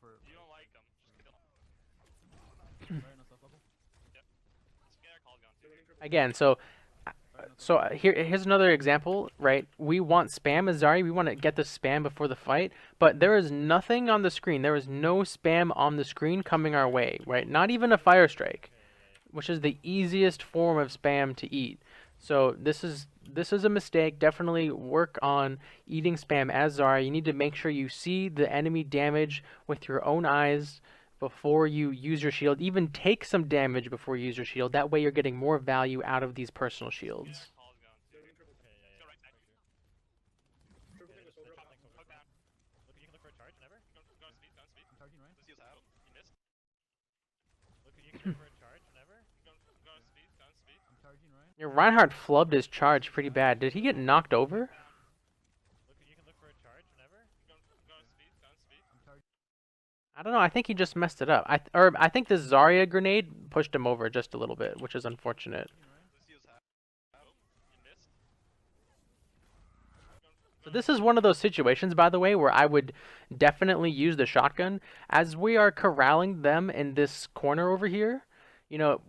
You don't like them. Just kill them. Yep. Let's get our calls going. Again, here's another example, right? We want spam as Zarya. We want to get the spam before the fight, but there is nothing on the screen. There is no spam on the screen coming our way, right? Not even a fire strike, which is the easiest form of spam to eat. So this is a mistake. Definitely work on eating spam as Zarya. You need to make sure you see the enemy damage with your own eyes before you use your shield. Even take some damage before you use your shield. That way you're getting more value out of these personal shields. Your Reinhardt flubbed his charge pretty bad. Did he get knocked over? I don't know. I think he just messed it up. I think this Zarya grenade pushed him over just a little bit, which is unfortunate. So this is one of those situations, by the way, where I would definitely use the shotgun as we are corralling them in this corner over here. You know,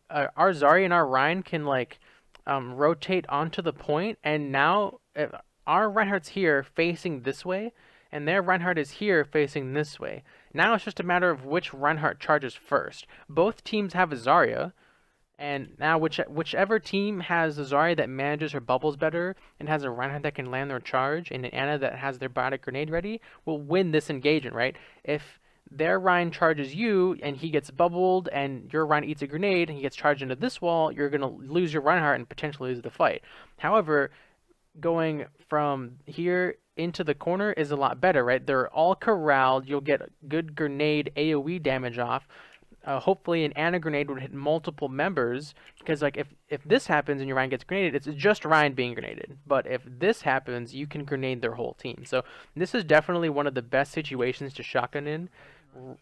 our Zarya and our Rein can like rotate onto the point, and now our Reinhardt's here facing this way, and their Reinhardt is here facing this way. Now it's just a matter of which Reinhardt charges first. Both teams have a Zarya, and now whichever team has a Zarya that manages her bubbles better and has a Reinhardt that can land their charge and an Ana that has their biotic grenade ready will win this engagement, right? If their Rein charges you and he gets bubbled and your Rein eats a grenade and he gets charged into this wall, you're going to lose your Reinhardt and potentially lose the fight. However, going from here into the corner is a lot better, right? They're all corralled. You'll get good grenade AoE damage off. Hopefully an Ana grenade would hit multiple members, because like if this happens and your Rein gets grenaded, it's just Rein being grenaded. But if this happens, you can grenade their whole team. So this is definitely one of the best situations to shotgun in.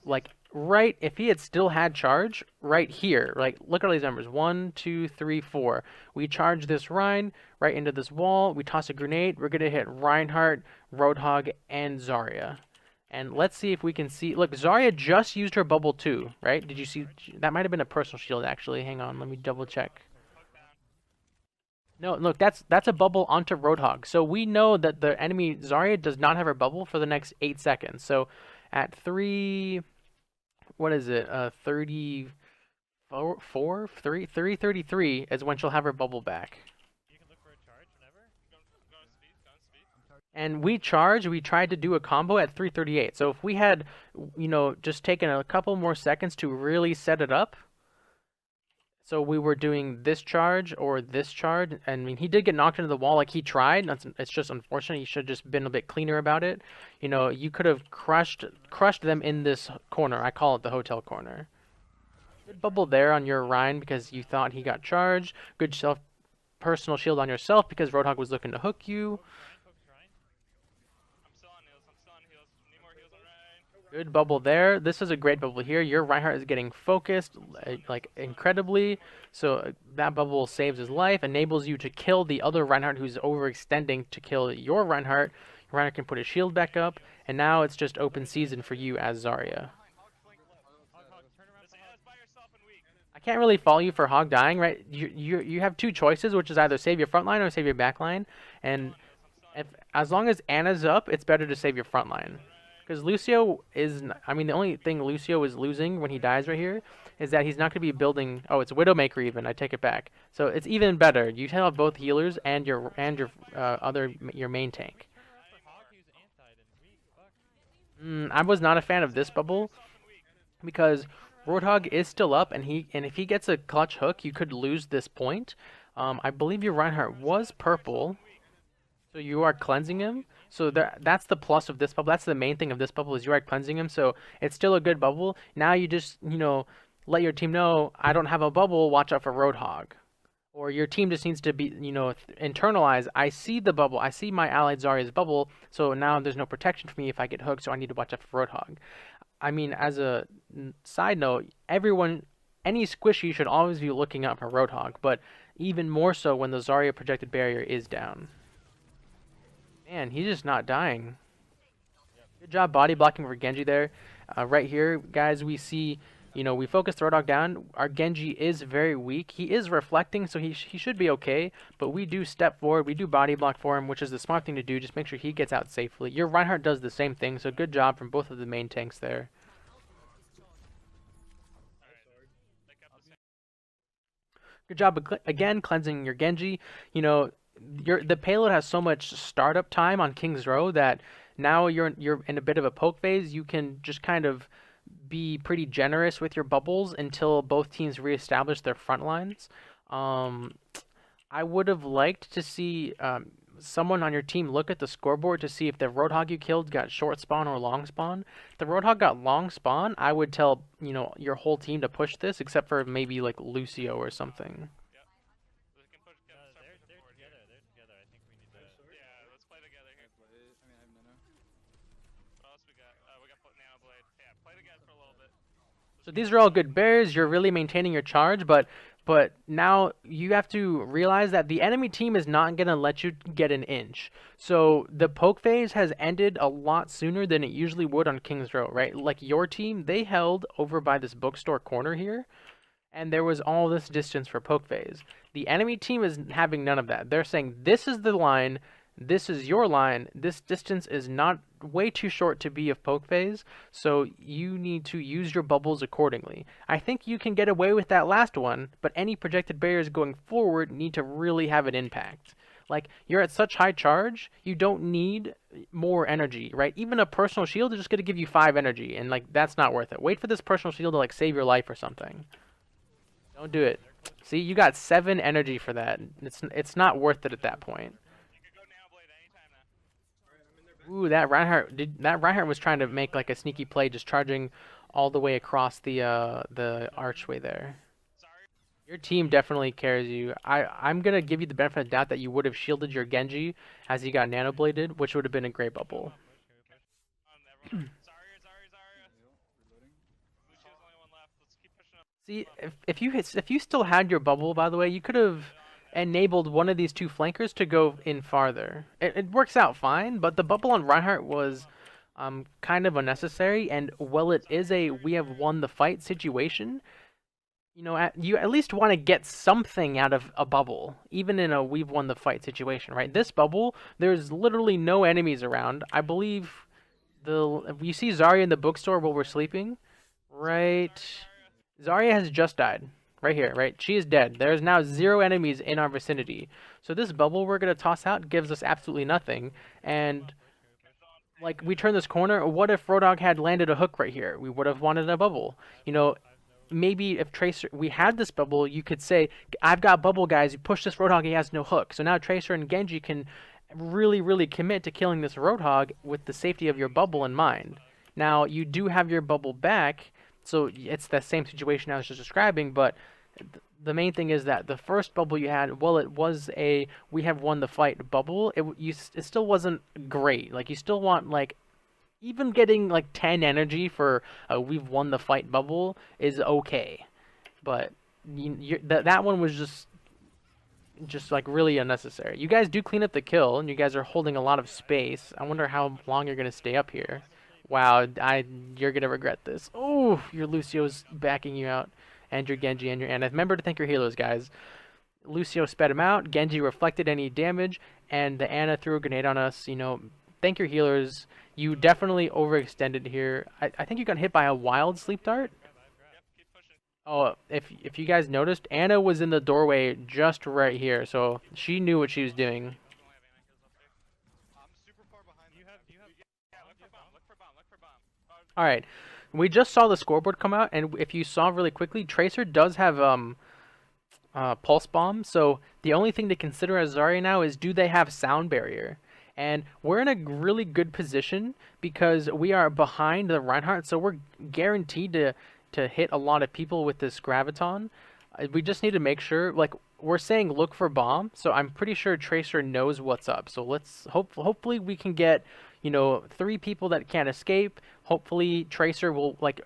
Like right, if he had still had charge right here, like look at all these numbers, 1 2 3 4. We charge this Rein right into this wall, we toss a grenade, we're gonna hit Reinhardt, Roadhog, and Zarya. And let's see if we can see. Look, Zarya just used her bubble too, right? Did you see? That might have been a personal shield, actually. Hang on, let me double check. No, look, that's a bubble onto Roadhog. So we know that the enemy Zarya does not have her bubble for the next 8 seconds. So at 3:33 is when she'll have her bubble back. And we tried to do a combo at 3:38. So if we had, you know, just taken a couple more seconds to really set it up. So we were doing this charge or this charge. I mean, he did get knocked into the wall, like he tried. It's just unfortunate. He should have just been a bit cleaner about it. You know, you could have crushed them in this corner. I call it the hotel corner. Good bubble there on your Rein because you thought he got charged. Good personal shield on yourself because Roadhog was looking to hook you. Good bubble there. This is a great bubble here. Your Reinhardt is getting focused like incredibly. So that bubble saves his life, enables you to kill the other Reinhardt who's overextending to kill your Reinhardt. Your Reinhardt can put his shield back up, and now it's just open season for you as Zarya. I can't really follow you for Hog dying, right? You have two choices, which is either save your front line or save your back line. And as long as Ana's up, it's better to save your front line. Because Lucio is, I mean, the only thing Lucio is losing when he dies right here is that he's not going to be building. Oh, it's Widowmaker even. I take it back. So it's even better. You have both healers and your main tank. I was not a fan of this bubble because Roadhog is still up, and if he gets a clutch hook, you could lose this point. I believe your Reinhardt was purple, so you are cleansing him. So that's the plus of this bubble. That's the main thing of this bubble is you are cleansing him. So it's still a good bubble. Now you just, you know, let your team know, I don't have a bubble, watch out for Roadhog. Or your team just needs to be, you know, internalize, I see the bubble, I see my allied Zarya's bubble, so now there's no protection for me if I get hooked, so I need to watch out for Roadhog. I mean, as a side note, any squishy should always be looking out for Roadhog, but even more so when the Zarya projected barrier is down. Man, he's just not dying. Good job body blocking for Genji there. Right here, guys, we see, we focus the Roadhog down. Our Genji is very weak. He is reflecting, so he should be okay. But we do step forward. We do body block for him, which is the smart thing to do. Just make sure he gets out safely. Your Reinhardt does the same thing, so good job from both of the main tanks there. Good job again cleansing your Genji. The payload has so much startup time on King's Row that now you're in a bit of a poke phase. You can just kind of be pretty generous with your bubbles until both teams reestablish their front lines. I would have liked to see someone on your team look at the scoreboard to see if the Roadhog you killed got short spawn or long spawn. If the Roadhog got long spawn, I would tell your whole team to push this, except for maybe like Lucio or something. So these are all good bears. You're really maintaining your charge, but now you have to realize that the enemy team is not going to let you get an inch. So the poke phase has ended a lot sooner than it usually would on King's Row, right? Like your team, they held over by this bookstore corner here, and there was all this distance for poke phase. The enemy team is having none of that. They're saying, this is the line, this is your line, this distance is not way too short to be of poke phase, so you need to use your bubbles accordingly. I think you can get away with that last one, but any projected barriers going forward need to really have an impact. Like, you're at such high charge, you don't need more energy, right? Even a personal shield is just going to give you 5 energy, and like, that's not worth it. Wait for this personal shield to like save your life or something. Don't do it. See, you got 7 energy for that. It's not worth it at that point. Ooh, that Reinhardt was trying to make like a sneaky play, just charging all the way across the archway there. Your team definitely carries you. I'm gonna give you the benefit of the doubt that you would have shielded your Genji as he got nanobladed, which would have been a great bubble. See, if you still had your bubble, by the way, you could have enabled one of these 2 flankers to go in farther. It works out fine, but the bubble on Reinhardt was kind of unnecessary, and while it is a we have won the fight situation, you at least want to get something out of a bubble, even in a we've won the fight situation, right? This bubble, there's literally no enemies around. I believe you see Zarya in the bookstore while we're sleeping, right? Zarya has just died. Right here, right? She is dead. There's now 0 enemies in our vicinity. So this bubble we're going to toss out gives us absolutely nothing. And, like, we turn this corner. What if Roadhog had landed a hook right here? We would have wanted a bubble. Maybe if Tracer... We had this bubble, you could say, I've got bubble, guys. You push this Roadhog, he has no hook. So now Tracer and Genji can really, really commit to killing this Roadhog with the safety of your bubble in mind. Now, you do have your bubble back, so it's the same situation I was just describing, but the main thing is that the first bubble you had, well, it was a we have won the fight bubble, it still wasn't great. Like, you still want, like, even getting like 10 energy for a we've won the fight bubble is okay, but that one was just like really unnecessary. You guys do clean up the kill, and you guys are holding a lot of space. I wonder how long you're gonna stay up here. Wow, you're gonna regret this. Oh, your Lucio's backing you out, and your Genji and your Ana. Remember to thank your healers, guys. Lucio sped him out. Genji reflected any damage, and the Ana threw a grenade on us. Thank your healers. You definitely overextended here. I think you got hit by a wild sleep dart. Oh, if you guys noticed, Ana was in the doorway just right here, so she knew what she was doing. All right, we just saw the scoreboard come out, and if you saw really quickly, Tracer does have pulse bomb. So the only thing to consider as Zarya now is, do they have sound barrier? And we're in a really good position because we are behind the Reinhardt, so we're guaranteed to hit a lot of people with this graviton. We just need to make sure, like, we're saying look for bomb, so I'm pretty sure Tracer knows what's up. So let's hopefully we can get 3 people that can't escape. Hopefully Tracer will, like,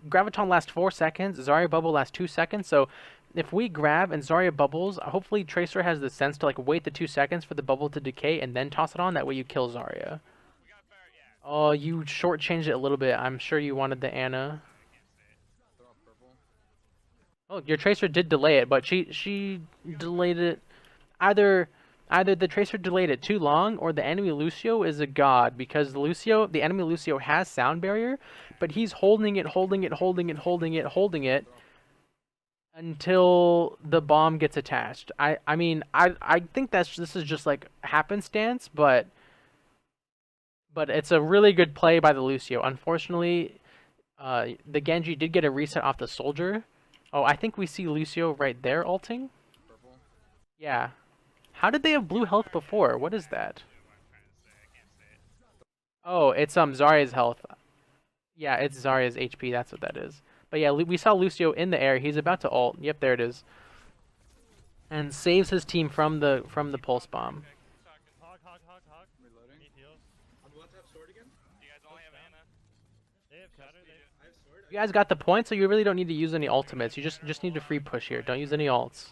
graviton lasts 4 seconds, Zarya bubble lasts 2 seconds. So if we grab and Zarya bubbles, hopefully Tracer has the sense to, like, wait the 2 seconds for the bubble to decay and then toss it on. That way you kill Zarya. Oh, you shortchanged it a little bit. I'm sure you wanted the Ana. Oh, your Tracer did delay it, but she delayed it. Either the Tracer delayed it too long, or the enemy Lucio is a god, because the enemy Lucio has sound barrier, but he's holding it, holding it, holding it, holding it, holding it until the bomb gets attached. I think this is just like happenstance, but it's a really good play by the Lucio. Unfortunately, the Genji did get a reset off the soldier. Oh, I think we see Lucio right there ulting. Yeah. How did they have blue health before? What is that? Oh, it's Zarya's health. Yeah, it's Zarya's HP. That's what that is. But yeah, we saw Lucio in the air. He's about to ult. Yep, there it is. And saves his team from the pulse bomb. Hog. Reloading. Need heals. Do you have sword again? You guys only have Ana. They have shatter. I have sword. You guys got the point, so you really don't need to use any ultimates. You just need to free push here. Don't use any ults.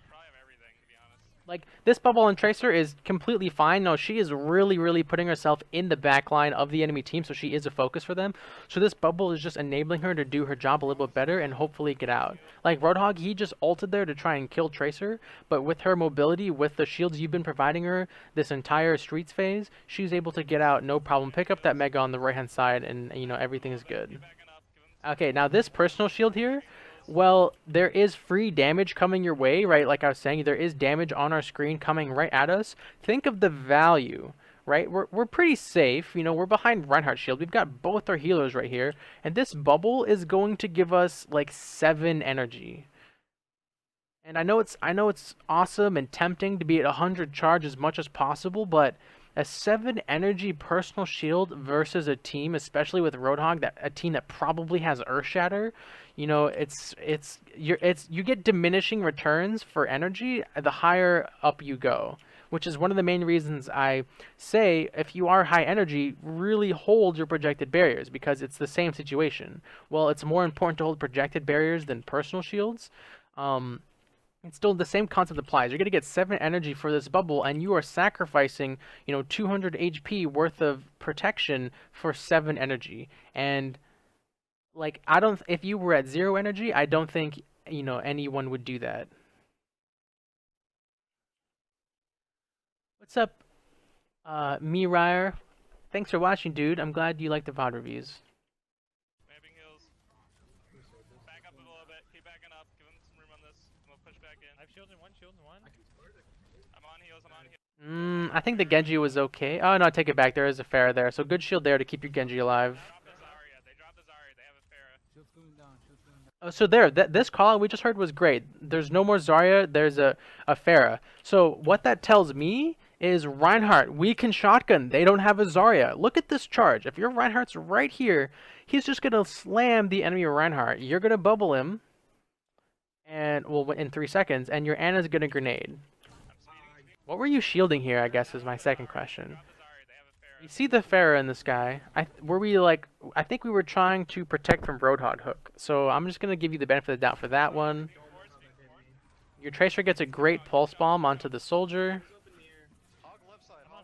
Probably have everything, to be honest. Like, this bubble on Tracer is completely fine. No, she is really putting herself in the back line of the enemy team, so she is a focus for them. So this bubble is just enabling her to do her job a little bit better and hopefully get out. Like, Roadhog, he just ulted there to try and kill Tracer, but with her mobility, with the shields you've been providing her this entire Streets phase, she's able to get out, no problem. Pick up that Mega on the right-hand side, and, you know, everything is good. Okay, now this personal shield here, well, there is free damage coming your way, right? Like I was saying, there is damage on our screen coming right at us. Think of the value, right? We're pretty safe. You know, we're behind Reinhardt's shield. We've got both our healers right here. And this bubble is going to give us like 7 energy. And I know it's awesome and tempting to be at 100 charge as much as possible, but a 7 energy personal shield versus a team, especially with Roadhog, a team that probably has Earthshatter, you know, you get diminishing returns for energy the higher up you go, which is one of the main reasons I say if you are high energy, really hold your projected barriers, because it's the same situation. Well, it's more important to hold projected barriers than personal shields. It's still the same concept applies. You're going to get 7 energy for this bubble, and you are sacrificing, you know, 200 HP worth of protection for 7 energy. And, like, if you were at 0 energy, I don't think, you know, anyone would do that. What's up, Mirire? Thanks for watching, dude. I'm glad you like the VOD reviews. I think the Genji was okay. Oh, no, I take it back. There is a Pharah there. So good shield there to keep your Genji alive. They dropped the Zarya. They have a Pharah. Oh, so this call we just heard was great. There's no more Zarya. There's a Pharah. So what that tells me is Reinhardt, we can shotgun. They don't have a Zarya. Look at this charge. If your Reinhardt's right here, he's just going to slam the enemy Reinhardt. You're going to bubble him, and well, in 3 seconds, and your Ana's going to grenade. What were you shielding here, I guess, is my second question. You see the Pharah in the sky. I think we were trying to protect from Roadhog hook. So I'm just going to give you the benefit of the doubt for that one. Your Tracer gets a great pulse bomb onto the soldier.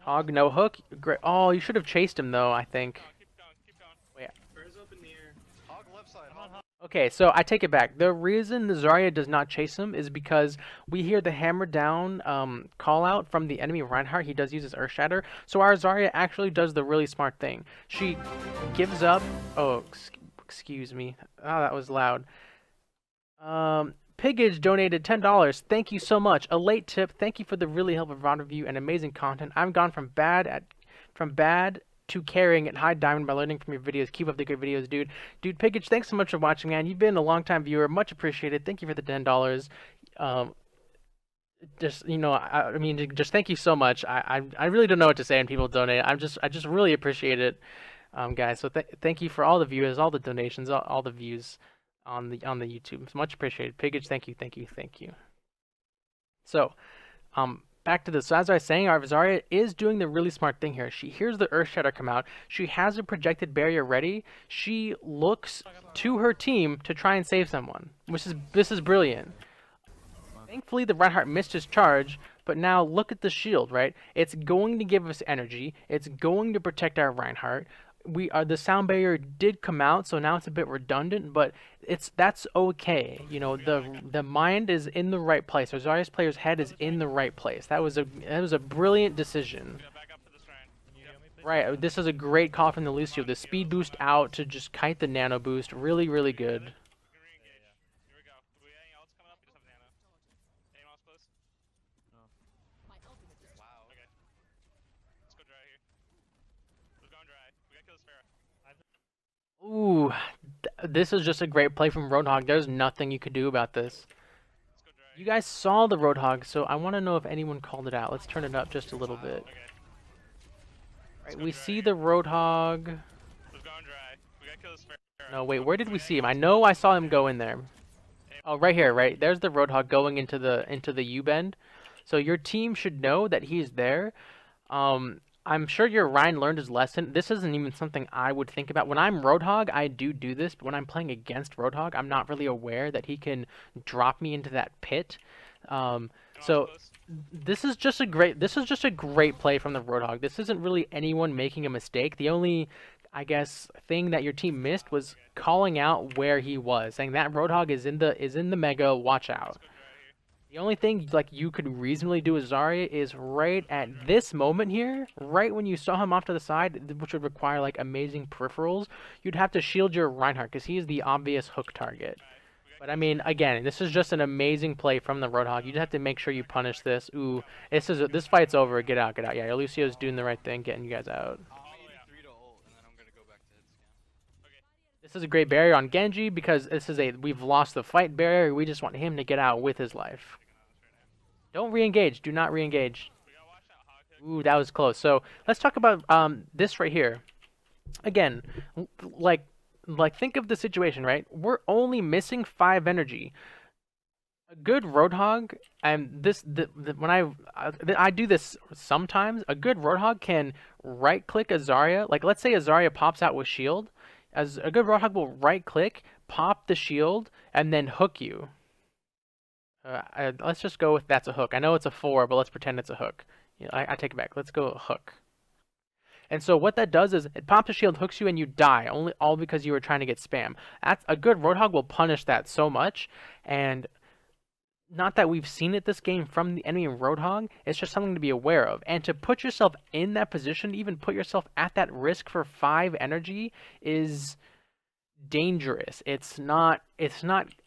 Hog, no hook. Great. Oh, you should have chased him, though, I think. Wait. Okay, so I take it back. The reason the Zarya does not chase him is because we hear the hammer down call out from the enemy Reinhardt. He does use his Earthshatter. So our Zarya actually does the really smart thing. She gives up. Oh, excuse me. Oh, that was loud. Piggage donated $10. Thank you so much. A late tip. Thank you for the really helpful VOD review and amazing content. I've gone from bad to carrying at high diamond by learning from your videos. Keep up the great videos, dude. Dude, Piggage, thanks so much for watching, man. You've been a long-time viewer. Much appreciated. Thank you for the $10. Just, you know, I mean, just thank you so much. I really don't know what to say when people donate. I just really appreciate it, guys. So thank you for all the viewers, all the donations, all the views on the YouTube. It's much appreciated. Piggage, thank you. So, back to this. So as I was saying, our Zarya is doing the really smart thing here. She hears the Earthshatter come out. She has a projected barrier ready. She looks to her team to try and save someone, this is brilliant. Thankfully, the Reinhardt missed his charge, but now look at the shield, right? It's going to give us energy. It's going to protect our Reinhardt. The sound barrier did come out, so now it's a bit redundant, but that's okay. You know, the mind is in the right place. Or Zarya's player's head is in the right place. That was a brilliant decision. Right, this is a great call from the Lucio. The speed boost out to just kite the nano boost, really, really good. Ooh, this is just a great play from Roadhog. There's nothing you could do about this. You guys saw the Roadhog, so I want to know if anyone called it out. Let's turn it up just a little bit. Right, we see the Roadhog. No, wait, where did we see him? I know I saw him go in there. Oh, right here, right? There's the Roadhog going into the U-bend. So your team should know that he's there. I'm sure your Ryan learned his lesson. This isn't even something I would think about. When I'm Roadhog, I do this, but when I'm playing against Roadhog, I'm not really aware that he can drop me into that pit. So this is just a great play from the Roadhog. This isn't really anyone making a mistake. The only, I guess, thing that your team missed was calling out where he was, saying that Roadhog is in the mega, watch out. The only thing like you could reasonably do with Zarya is right at this moment here, right when you saw him off to the side, which would require like amazing peripherals, you'd have to shield your Reinhardt because he's the obvious hook target. But I mean, again, this is just an amazing play from the Roadhog. You just have to make sure you punish this. Ooh, this fight's over. Get out, get out. Yeah, Lucio's doing the right thing, getting you guys out. This is a great barrier on Genji because we've lost the fight barrier. We just want him to get out with his life. Don't re-engage. Do not re-engage. Ooh, that was close. So let's talk about this right here. Again, like think of the situation, right? We're only missing 5 energy. A good Roadhog, and when I do this sometimes, a good Roadhog can right-click a Zarya. Like let's say a Zarya pops out with shield. As a good Roadhog will right-click, pop the shield, and then hook you. Let's just go with that's a hook. I know it's a 4, but let's pretend it's a hook. You know, I take it back. Let's go hook. And so what that does is it pops a shield, hooks you, and you die. All because you were trying to get spam. A good Roadhog will punish that so much. And not that we've seen it this game from the enemy Roadhog. It's just something to be aware of. And to put yourself in that position, even put yourself at that risk for 5 energy is dangerous. It's not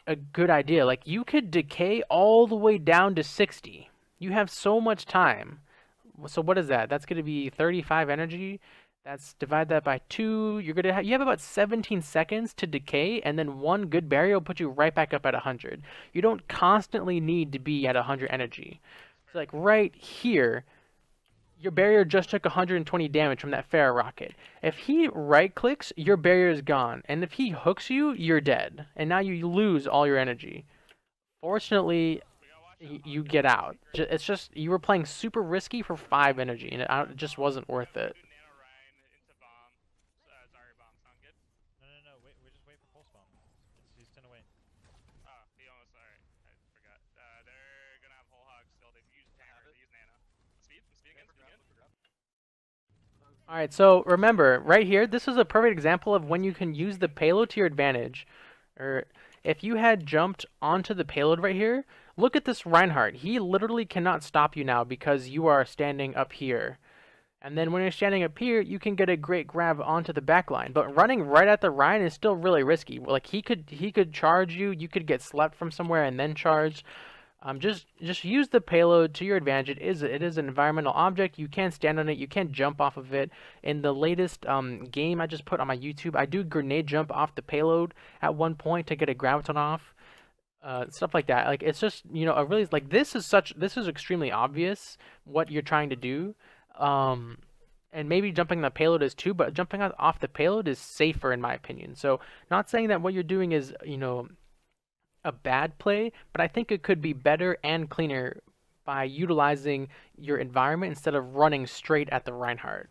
a good idea. Like you could decay all the way down to 60. You have so much time. So what is that? That's going to be 35 energy. That's divide that by 2. You have about 17 seconds to decay, and then one good barrier will put you right back up at 100. You don't constantly need to be at 100 energy. So like right here, your barrier just took 120 damage from that Pharah rocket. If he right-clicks, your barrier is gone. And if he hooks you, you're dead. And now you lose all your energy. Fortunately, you get out. It's just, you were playing super risky for 5 energy, and it just wasn't worth it. Alright, so remember, right here, this is a perfect example of when you can use the payload to your advantage. Or if you had jumped onto the payload right here, look at this Reinhardt. He literally cannot stop you now because you are standing up here. And then when you're standing up here, you can get a great grab onto the back line. But running right at the Ryan is still really risky. Like he could charge you, you could get slept from somewhere and then charged. Just use the payload to your advantage. It is an environmental object. You can stand on it. You can jump off of it. In the latest game I just put on my YouTube, I do grenade jump off the payload at one point to get a graviton off. Stuff like that. Like it's just, you know, a really like this is extremely obvious what you're trying to do. And maybe jumping the payload is too, but jumping off the payload is safer in my opinion. So not saying that what you're doing is, you know, a bad play, but I think it could be better and cleaner by utilizing your environment instead of running straight at the Reinhardt.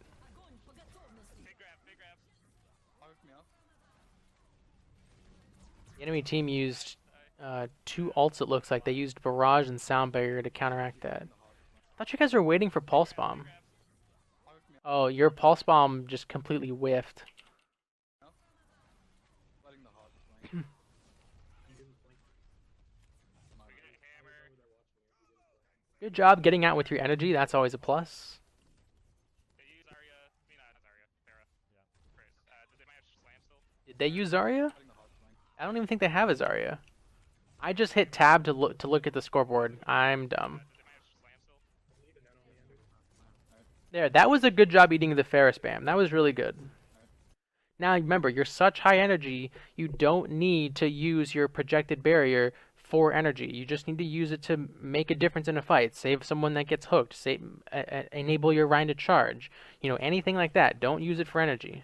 The enemy team used 2 ults it looks like. They used Barrage and Sound Barrier to counteract that. I thought you guys were waiting for Pulse Bomb. Oh, your Pulse Bomb just completely whiffed. Good job getting out with your energy. That's always a plus. Did they use Zarya? I don't even think they have a Zarya. I just hit tab to look at the scoreboard. I'm dumb. There, that was a good job eating the Ferris spam. That was really good. Now remember, you're such high energy, you don't need to use your projected barrier for energy. You just need to use it to make a difference in a fight. Save someone that gets hooked. Enable your Rhine to charge. You know, anything like that. Don't use it for energy.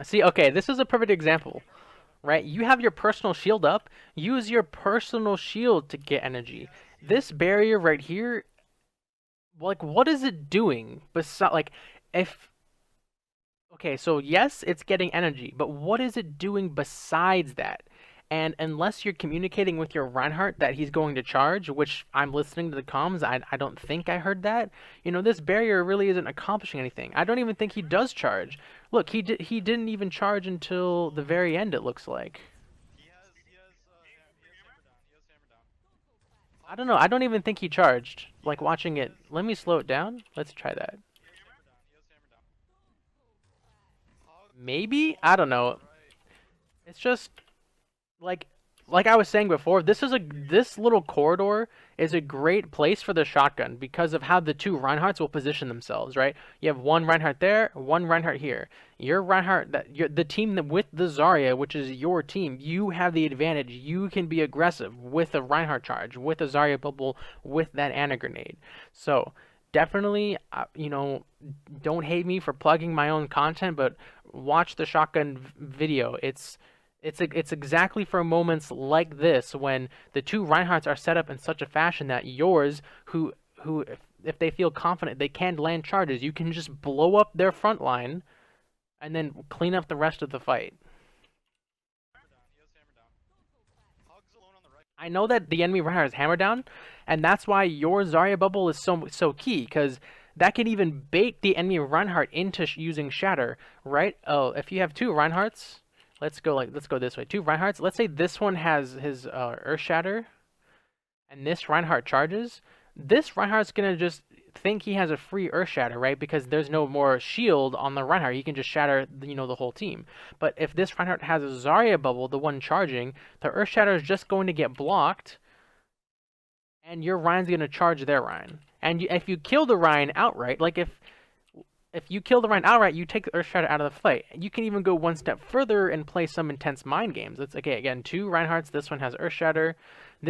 See, okay, this is a perfect example. Right? You have your personal shield up. Use your personal shield to get energy. This barrier right here, like, what is it doing? Besides, like, if... Okay, so yes, it's getting energy, but what is it doing besides that? And unless you're communicating with your Reinhardt that he's going to charge, which I'm listening to the comms, I don't think I heard that. You know, this barrier really isn't accomplishing anything. I don't even think he does charge. Look, he didn't even charge until the very end, it looks like. I don't know. I don't even think he charged. Like, watching it. Let me slow it down. Let's try that. Maybe? I don't know. It's just... Like I was saying before, this little corridor is a great place for the shotgun because of how the 2 Reinhardts will position themselves, right? You have one Reinhardt there, one Reinhardt here. Your Reinhardt, the team with the Zarya, which is your team, you have the advantage. You can be aggressive with a Reinhardt charge, with a Zarya bubble, with that Ana grenade. So definitely, you know, don't hate me for plugging my own content, but watch the shotgun video. It's exactly for moments like this when the 2 Reinhardts are set up in such a fashion that yours, who if they feel confident they can land charges, you can just blow up their front line and then clean up the rest of the fight. I know that the enemy Reinhardt is hammer down, and that's why your Zarya bubble is so key, because that can even bait the enemy Reinhardt into using Shatter, right? Oh, if you have 2 Reinhardts. Let's go this way. 2 Reinhardts. Let's say this one has his Earth Shatter, and this Reinhardt charges. This Reinhardt's gonna just think he has a free Earth Shatter, right? Because there's no more shield on the Reinhardt. He can just shatter, you know, the whole team. But if this Reinhardt has a Zarya bubble, the one charging, the Earth Shatter is just going to get blocked, and your Rhine's gonna charge their Rhine. And if you kill the Rhine outright, like if you kill the Rhine outright, you take the Earth Shatter out of the fight. You can even go one step further and play some intense mind games. Let's, okay, again, 2 Reinhardts. This one has Earth Shatter.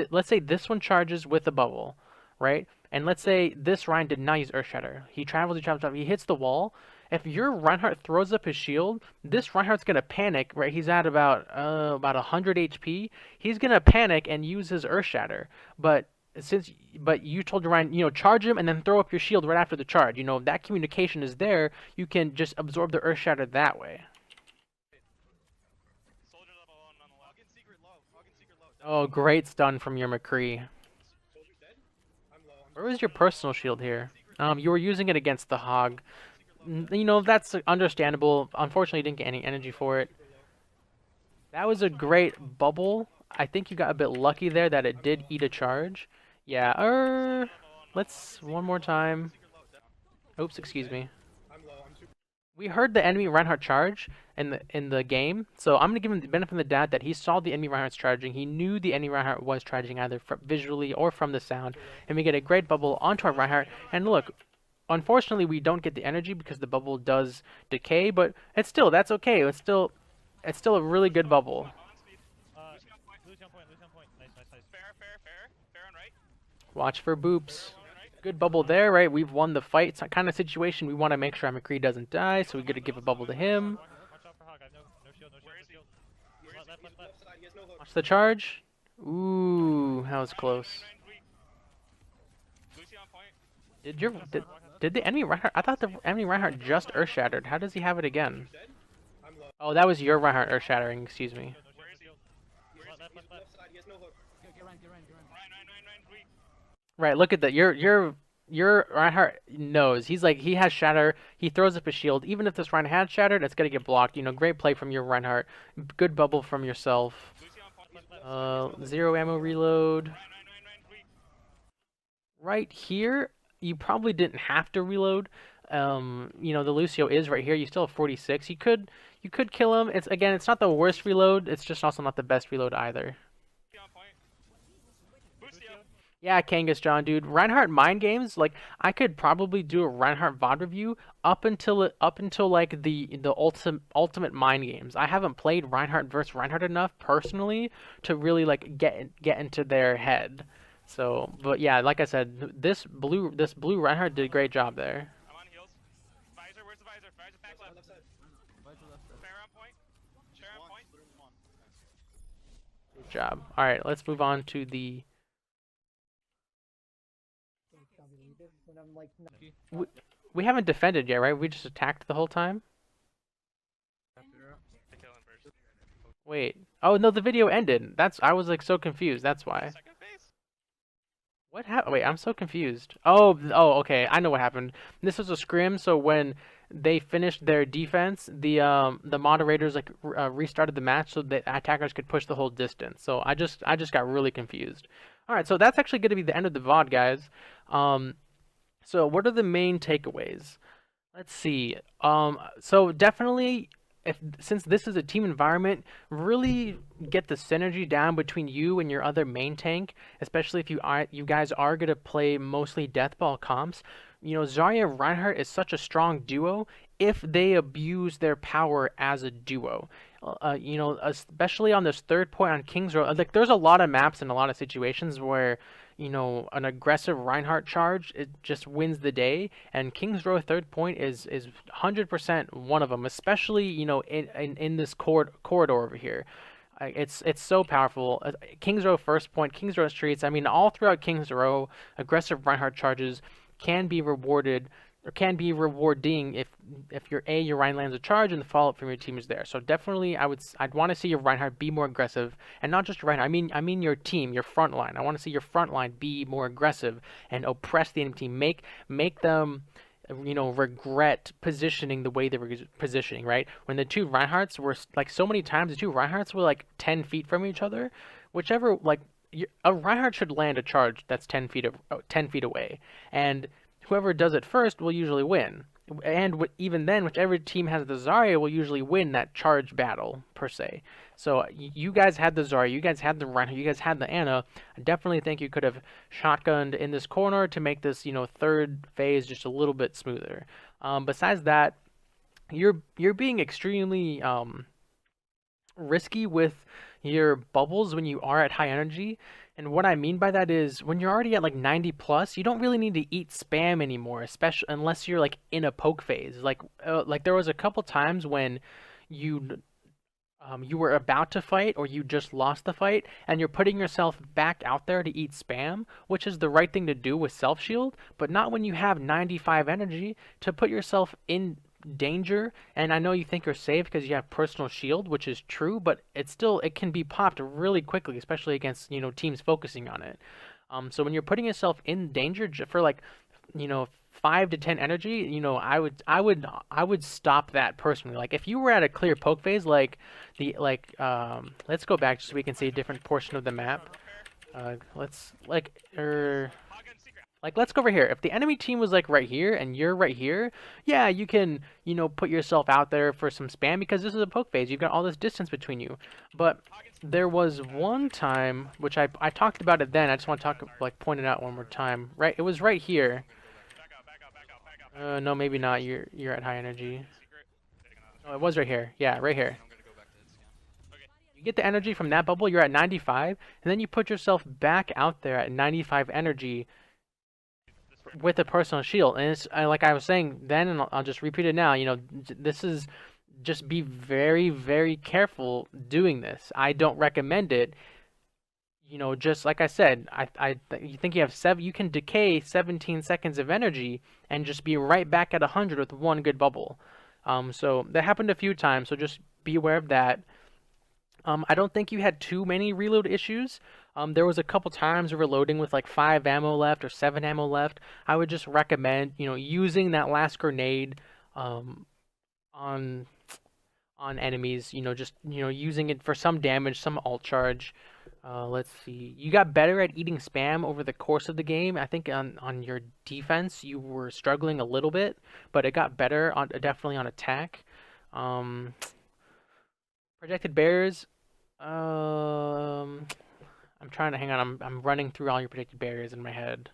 Let's say this one charges with a bubble, right? And let's say this Rhine did not use Earth Shatter. He travels, he hits the wall. If your Reinhardt throws up his shield, this Reinhardt's gonna panic, right? He's at about 100 HP. He's gonna panic and use his Earth Shatter, but you told your Ryan, you know, charge him and then throw up your shield right after the charge. You know, if that communication is there, you can just absorb the Earth Shatter that way. Oh, great stun from your McCree. Where was your personal shield here? You were using it against the Hog. You know, that's understandable. Unfortunately, you didn't get any energy for it. That was a great bubble. I think you got a bit lucky there that it did eat a charge. Yeah, let's one more time. Oops, excuse me. We heard the enemy Reinhardt charge in the game, so I'm gonna give him the benefit of the doubt that he saw the enemy Reinhardt's charging. He knew the enemy Reinhardt was charging either visually or from the sound, and we get a great bubble onto our Reinhardt. And look, unfortunately, we don't get the energy because the bubble does decay, but that's okay. It's still a really good bubble. Watch for boops. Good bubble there, right? We've won the fight. It's that kind of situation we want to make sure our McCree doesn't die, so we got to give a bubble to him. Watch the charge. Ooh, that was close. Did the enemy Reinhardt? I thought the enemy Reinhardt just Earth Shattered. How does he have it again? Dead? I'm low. Oh, that was your Reinhardt Earth Shattering. Excuse me. Where is he? Left. Left side, he has no hook. Ryan, weak. Right. Look at that. Your Reinhardt knows. He has Shatter. He throws up a shield. Even if this Reinhardt had Shattered, it's gonna get blocked. You know, great play from your Reinhardt. Good bubble from yourself. Lucy on point. Left. 0 ammo reload. Ryan, weak. Right here, you probably didn't have to reload. You know, the Lucio is right here. You still have 46. You could kill him. It's not the worst reload. It's just also not the best reload either. Lucy on point. Lucio. Yeah, Kangas John, dude. Reinhardt mind games, like I could probably do a Reinhardt VOD review up until like the ultimate mind games. I haven't played Reinhardt versus Reinhardt enough personally to really like get into their head. So, but yeah, like I said, this blue Reinhardt did a great job there. I'm on heels. Visor, where's the visor? Visor back left. Left side. Fair on point. Share on point. Good job. All right, let's move on to the. We haven't defended yet, right? We just attacked the whole time. I kill him first. Wait. Oh no, the video ended. I was like so confused. That's why. Second phase. What happened? Wait, I'm so confused. Oh, okay. I know what happened. This was a scrim, so when they finished their defense, the moderators like restarted the match so the attackers could push the whole distance. So I just got really confused. All right, so that's actually going to be the end of the VOD, guys. So what are the main takeaways? Let's see. So definitely, since this is a team environment, really get the synergy down between you and your other main tank, especially if you guys are gonna play mostly deathball comps. You know, Zarya and Reinhardt is such a strong duo if they abuse their power as a duo. You know, especially on this third point on King's Row, like there's a lot of maps and a lot of situations where, you know, an aggressive Reinhardt charge, it just wins the day, and King's Row third point is 100% one of them, especially, you know, in this corridor over here. It's so powerful. King's Row first point, King's Row streets, I mean, all throughout King's Row, aggressive Reinhardt charges can be rewarded, or can be rewarding if your Reinhardt lands a charge and the follow-up from your team is there. So definitely I'd want to see your Reinhardt be more aggressive, and not just your Reinhardt, I mean your team, your front line. I want to see your front line be more aggressive and oppress the enemy team, make them, you know, regret positioning the way they were positioning, right? When the two Reinhardts were, like, so many times the two Reinhardts were like 10 feet from each other, whichever, like, a Reinhardt should land a charge that's 10 feet away, and whoever does it first will usually win. And even then, whichever team has the Zarya will usually win that charge battle, per se. So you guys had the Zarya, you guys had the Reinhardt, you guys had the Anna. I definitely think you could have shotgunned in this corner to make this, you know, third phase just a little bit smoother. Besides that, you're being extremely risky with your bubbles when you are at high energy. And what I mean by that is when you're already at like 90 plus, you don't really need to eat spam anymore, especially unless you're like in a poke phase. Like there was a couple times when you were about to fight or you just lost the fight and you're putting yourself back out there to eat spam, which is the right thing to do with self shield, but not when you have 95 energy to put yourself in danger. And I know you think you're safe because you have personal shield, which is true, but it can be popped really quickly, especially against, you know, teams focusing on it. So when you're putting yourself in danger for like, you know, 5 to 10 energy, you know, I would stop that personally. Like if you were at a clear poke phase, let's go back just so we can see a different portion of the map. Let's go over here. If the enemy team was like right here and you're right here, yeah, you can, you know, put yourself out there for some spam because this is a poke phase. You've got all this distance between you. But there was one time, which I talked about it then. I just want to point it out one more time. Right, it was right here. No, maybe not. You're at high energy. Oh, it was right here. Yeah, right here. You get the energy from that bubble. You're at 95, and then you put yourself back out there at 95 energy with a personal shield. And it's like I was saying then, and I'll just repeat it now, you know, this is, just be very, very careful doing this. I don't recommend it. you know, just like I said, you think you have you can decay 17 seconds of energy and just be right back at 100 with one good bubble. So that happened a few times, so just be aware of that. I don't think you had too many reload issues. There was a couple times we were loading with like 5 ammo left or 7 ammo left. I would just recommend, you know, using that last grenade on enemies. You know, just, you know, using it for some damage, some alt charge. Let's see. You got better at eating spam over the course of the game. I think on your defense you were struggling a little bit, but it got better on definitely on attack. Projected barriers. I'm trying to hang on. I'm running through all your projected barriers in my head.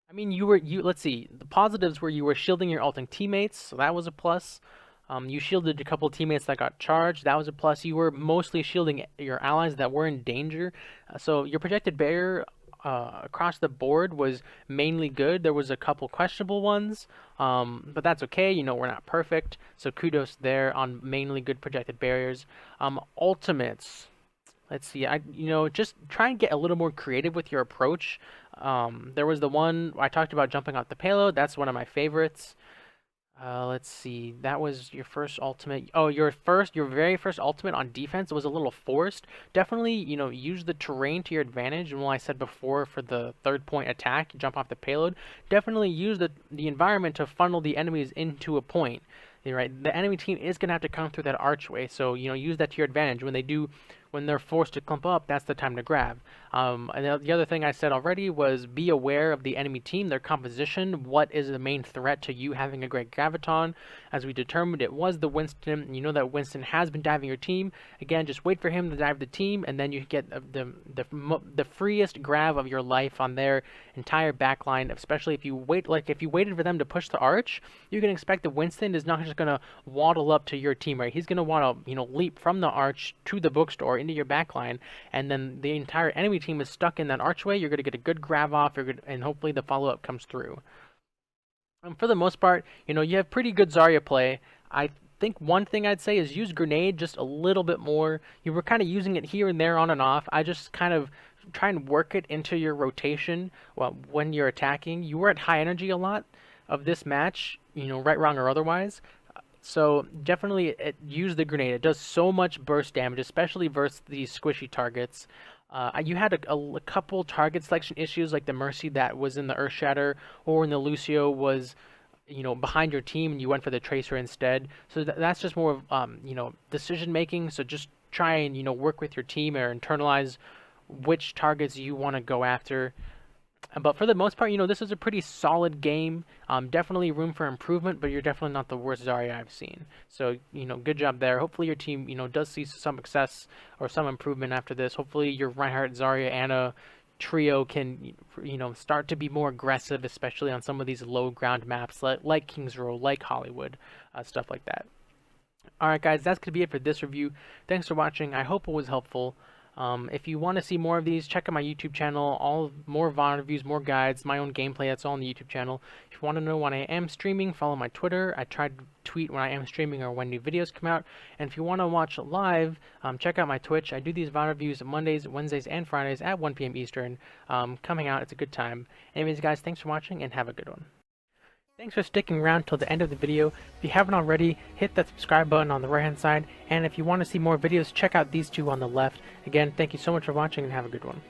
I mean, let's see. The positives were you were shielding your ulting teammates, so that was a plus. You shielded a couple teammates that got charged. That was a plus. You were mostly shielding your allies that were in danger. So your projected barrier across the board was mainly good. There was a couple questionable ones, but that's okay. You know, we're not perfect. So kudos there on mainly good projected barriers. Ultimates. Let's see. You know, just try and get a little more creative with your approach. There was the one I talked about jumping out the payload. That's one of my favorites. Let's see. That was your first ultimate. Oh, your very first ultimate on defense was a little forced. Definitely, you know, use the terrain to your advantage. And what I said before for the 3rd-point attack, jump off the payload. Definitely use the environment to funnel the enemies into a point. Right, the enemy team is gonna have to come through that archway, so you know, use that to your advantage. When they're forced to clump up, that's the time to grab. And the other thing I said already was be aware of the enemy team, their composition. What is the main threat to you having a great graviton? As we determined, it was the Winston. You know that Winston has been diving your team. Again, just wait for him to dive the team, and then you get the freest grab of your life on their entire backline. Especially if you wait, like if you waited for them to push the arch, you can expect that Winston is not just gonna waddle up to your team, right? He's gonna want to, you know, leap from the arch to the bookstore into your backline, and then the entire enemy team is stuck in that archway. You're going to get a good grab off, and hopefully the follow-up comes through. For the most part, you know, you have pretty good Zarya play. I think one thing I'd say is use grenade just a little bit more. You were kind of using it here and there on and off. I just kind of try and work it into your rotation when you're attacking. You were at high energy a lot of this match, you know, right, wrong, or otherwise. So definitely use the grenade. It does so much burst damage, especially versus these squishy targets. You had a couple target selection issues, like the Mercy that was in the Earthshatter, or when the Lucio was, you know, behind your team and you went for the Tracer instead. So that's just more of, you know, decision making. So just try and, you know, work with your team or internalize which targets you want to go after. But for the most part, you know, this is a pretty solid game. Definitely room for improvement, but you're definitely not the worst Zarya I've seen. So, you know, good job there. Hopefully your team, you know, does see some success or some improvement after this. Hopefully your Reinhardt, Zarya, Anna trio can, you know, start to be more aggressive, especially on some of these low ground maps like Kings Row, like Hollywood, stuff like that. Alright guys, that's going to be it for this review. Thanks for watching. I hope it was helpful. If you want to see more of these, check out my YouTube channel. More VOD reviews, more guides, my own gameplay. That's all on the YouTube channel. If you want to know when I am streaming, follow my Twitter. I try to tweet when I am streaming or when new videos come out. And if you want to watch live, check out my Twitch. I do these VOD reviews Mondays, Wednesdays, and Fridays at 1 p.m. Eastern. Coming out, it's a good time. Anyways, guys, thanks for watching and have a good one. Thanks for sticking around till the end of the video. If you haven't already, hit that subscribe button on the right hand side, and if you want to see more videos, check out these two on the left. Again, thank you so much for watching and have a good one.